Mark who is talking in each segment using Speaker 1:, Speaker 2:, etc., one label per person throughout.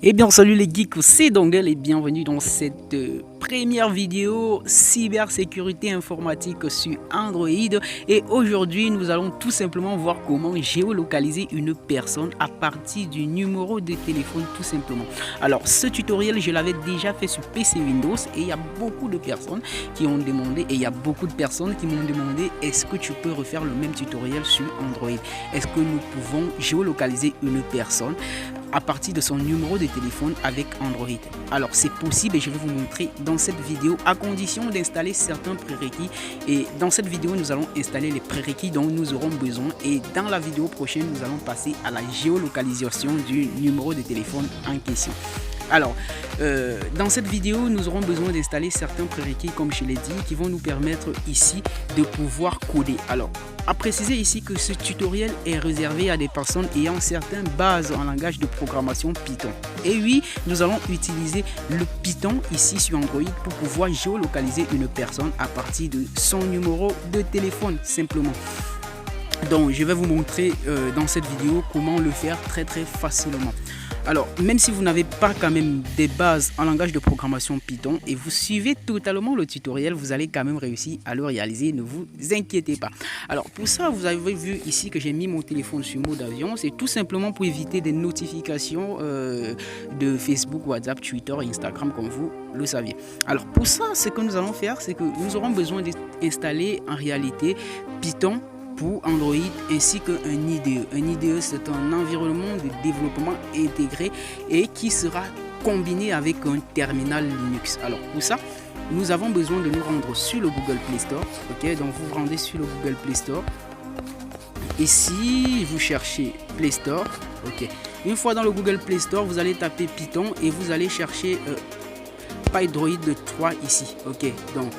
Speaker 1: Eh bien salut les geeks, c'est Dongle et bienvenue dans cette première vidéo cybersécurité informatique sur Android. Et aujourd'hui nous allons tout simplement voir comment géolocaliser une personne à partir du numéro de téléphone tout simplement. Alors ce tutoriel je l'avais déjà fait sur PC Windows et il y a beaucoup de personnes qui ont demandé m'ont demandé est-ce que tu peux refaire le même tutoriel sur Android? Est-ce que nous pouvons géolocaliser une personne à partir de son numéro de téléphone avec Android? Alors c'est possible et je vais vous montrer dans cette vidéo à condition d'installer certains prérequis. Et dans cette vidéo nous allons installer les prérequis dont nous aurons besoin et dans la vidéo prochaine nous allons passer à la géolocalisation du numéro de téléphone en question. Alors, dans cette vidéo, nous aurons besoin d'installer certains prérequis, comme je l'ai dit, qui vont nous permettre ici de pouvoir coder. Alors, à préciser ici que ce tutoriel est réservé à des personnes ayant certaines bases en langage de programmation Python. Et oui, nous allons utiliser le Python ici sur Android pour pouvoir géolocaliser une personne à partir de son numéro de téléphone, simplement. Donc, je vais vous montrer dans cette vidéo comment le faire très facilement. Alors, même si vous n'avez pas quand même des bases en langage de programmation Python et vous suivez totalement le tutoriel, vous allez quand même réussir à le réaliser, ne vous inquiétez pas. Alors, pour ça, vous avez vu ici que j'ai mis mon téléphone sur mode avion. C'est tout simplement pour éviter des notifications de Facebook, WhatsApp, Twitter, Instagram, comme vous le saviez. Alors, pour ça, ce que nous allons faire, c'est que nous aurons besoin d'installer en réalité Python pour Android ainsi qu'un IDE. Un IDE, c'est un environnement de développement intégré et qui sera combiné avec un terminal Linux. Alors pour ça, nous avons besoin de nous rendre sur le Google Play Store. Ok, donc vous vous rendez sur le Google Play Store. Ici, vous cherchez Play Store. Ok, une fois dans le Google Play Store, vous allez taper Python et vous allez chercher PyDroid 3 ici. Ok, donc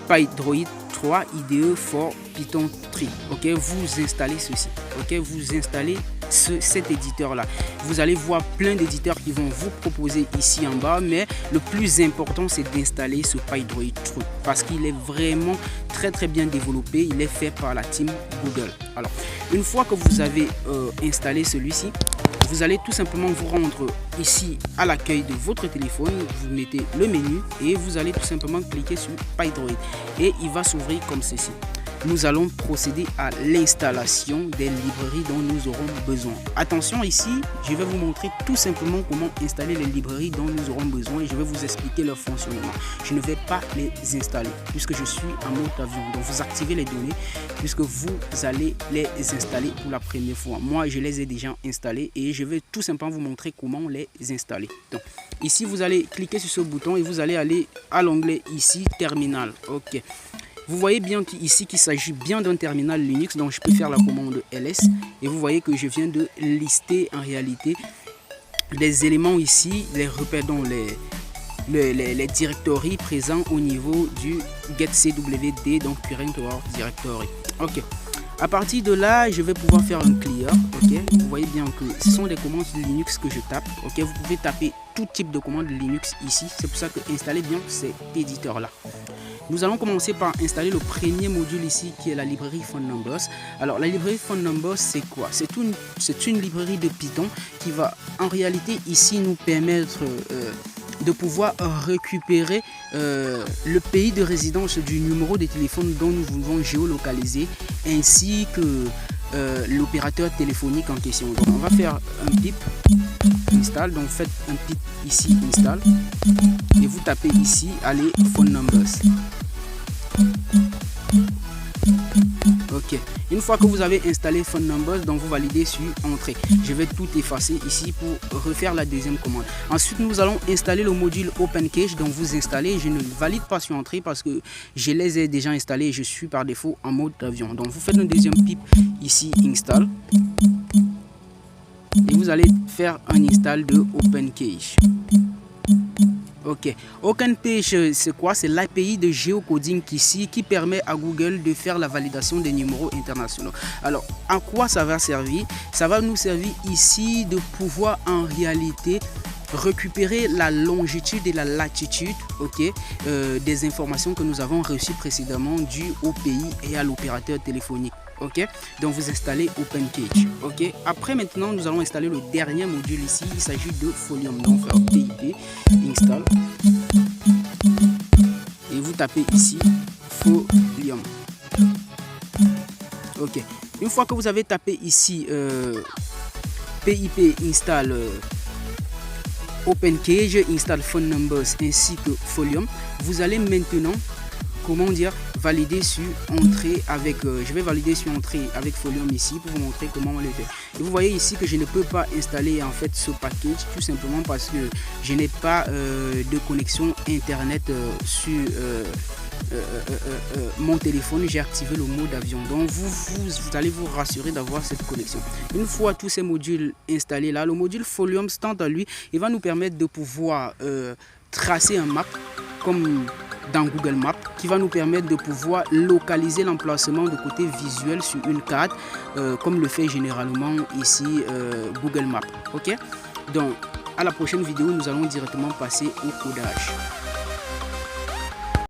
Speaker 1: PyDroid 3 IDE for Python 3. Ok, vous installez ceci. Ok, vous installez cet éditeur là. Vous allez voir plein d'éditeurs qui vont vous proposer ici en bas, mais le plus important c'est d'installer ce PyDroid 3 parce qu'il est vraiment très bien développé. Il est fait par la team Google. Alors, une fois que vous avez installé celui-ci, vous allez tout simplement vous rendre ici à l'accueil de votre téléphone, vous mettez le menu et vous allez tout simplement cliquer sur PyDroid et il va s'ouvrir comme ceci. Nous allons procéder à l'installation des librairies dont nous aurons besoin. Attention ici, je vais vous montrer tout simplement comment installer les librairies dont nous aurons besoin et je vais vous expliquer leur fonctionnement. Je ne vais pas les installer puisque je suis en mode avion. Donc vous activez les données puisque vous allez les installer pour la première fois. Moi, je les ai déjà installés et je vais tout simplement vous montrer comment les installer. Donc ici, vous allez cliquer sur ce bouton et vous allez aller à l'onglet ici, terminal. Ok. Vous voyez bien ici qu'il s'agit bien d'un terminal Linux, donc je peux faire la commande ls et vous voyez que je viens de lister en réalité les éléments ici, les repères, donc les directories présents au niveau du getcwd, donc current world directory. Ok. À partir de là, je vais pouvoir faire un clear. Ok, vous voyez bien que ce sont des commandes Linux que je tape. Ok, vous pouvez taper tout type de commande Linux ici. C'est pour ça que installez bien cet éditeur là. Nous allons commencer par installer le premier module ici qui est la librairie PhoneNumbers. Alors la librairie PhoneNumbers c'est quoi? C'est une librairie de Python qui va en réalité ici nous permettre de pouvoir récupérer le pays de résidence du numéro de téléphone dont nous voulons géolocaliser ainsi que l'opérateur téléphonique en question. Donc on va faire un pip install, donc faites un pip ici install et vous tapez ici allez PhoneNumbers. Ok, une fois que vous avez installé PhoneNumbers, donc vous validez sur entrée. Je vais tout effacer ici pour refaire la deuxième commande. Ensuite nous allons installer le module OpenCache, donc vous installez. Je ne valide pas sur entrée parce que je les ai déjà installés et je suis par défaut en mode avion. Donc vous faites un deuxième pip ici install et vous allez faire un install de OpenCache. Ok, OpenCache c'est quoi? C'est l'API de géocoding ici qui permet à Google de faire la validation des numéros internationaux. Alors, à quoi ça va servir? Ça va nous servir ici de pouvoir en réalité récupérer la longitude et la latitude, ok, des informations que nous avons reçues précédemment dues au pays et à l'opérateur téléphonique. ok. Donc vous installez OpenCage, ok. Après maintenant nous allons installer le dernier module ici, il s'agit de Folium. Donc faire pip install et vous tapez ici Folium, ok. Une fois que vous avez tapé ici pip install OpenCage, install phone numbers ainsi que Folium, vous allez maintenant, comment dire, valider sur entrée avec je vais valider sur entrée avec Folium ici pour vous montrer comment on le fait. Et vous voyez ici que je ne peux pas installer en fait ce package tout simplement parce que je n'ai pas de connexion internet sur mon téléphone. J'ai activé le mode avion, donc vous allez vous rassurer d'avoir cette connexion. Une fois tous ces modules installés là, le module Folium stand à lui, il va nous permettre de pouvoir tracer un map comme dans Google Maps, qui va nous permettre de pouvoir localiser l'emplacement de côté visuel sur une carte comme le fait généralement ici Google Maps, ok. Donc à la prochaine vidéo nous allons directement passer au codage.